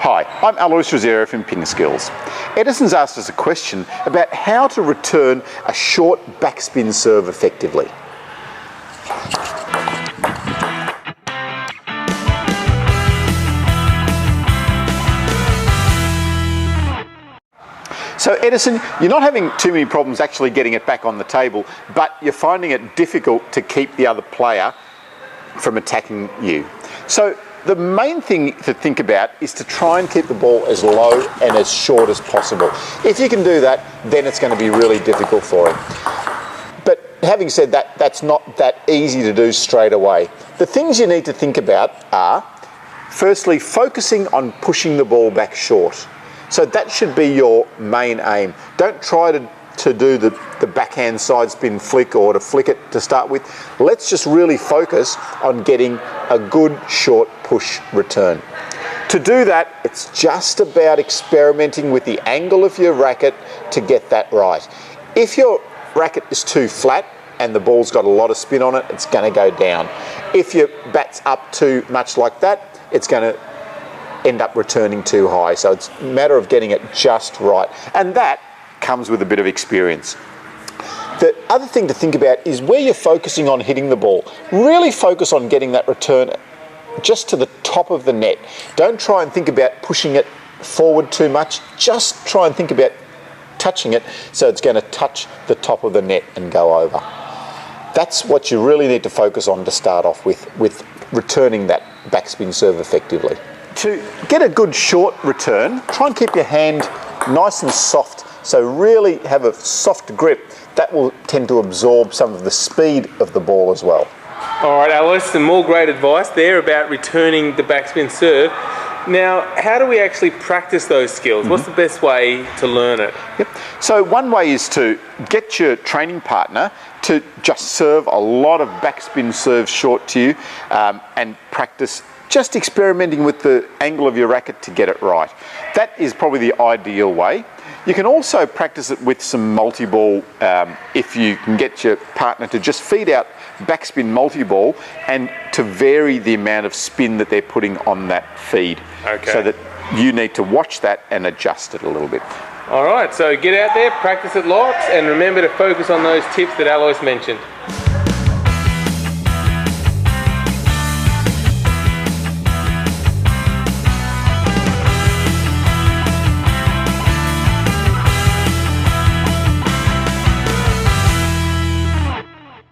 Hi, I'm Alois Rosero from PingSkills. Edison's asked us a question about how to return a short backspin serve effectively. So Edison, you're not having too many problems actually getting it back on the table, but you're finding it difficult to keep the other player from attacking you. So the main thing to think about is to try and keep the ball as low and as short as possible. If you can do that, then it's going to be really difficult for him. But having said that, that's not that easy to do straight away. The things you need to think about are, firstly, focusing on pushing the ball back short. So that should be your main aim. Don't try to do the backhand side spin flick or to flick it to start with. Let's just really focus on getting a good short push return. To do that, it's just about experimenting with the angle of your racket to get that right. If your racket is too flat and the ball's got a lot of spin on it, it's going to go down. If your bat's up too much like that, it's going to end up returning too high. So it's a matter of getting it just right. And that comes with a bit of experience. The other thing to think about is where you're focusing on hitting the ball. Really focus on getting that return just to the top of the net. Don't try and think about pushing it forward too much. Just try and think about touching it so it's going to touch the top of the net and go over. That's what you really need to focus on to start off with returning that backspin serve effectively. To get a good short return, try and keep your hand nice and soft. So really have a soft grip. That will tend to absorb some of the speed of the ball as well. All right, Alois, some more great advice there about returning the backspin serve. Now, how do we actually practice those skills? What's the best way to learn it? Yep. So one way is to get your training partner to just serve a lot of backspin serves short to you and practice just experimenting with the angle of your racket to get it right. That is probably the ideal way. You can also practice it with some multi-ball if you can get your partner to just feed out backspin multi-ball and to vary the amount of spin that they're putting on that feed. Okay. So that you need to watch that and adjust it a little bit. All right, so get out there, practice it lots, and remember to focus on those tips that Alois mentioned.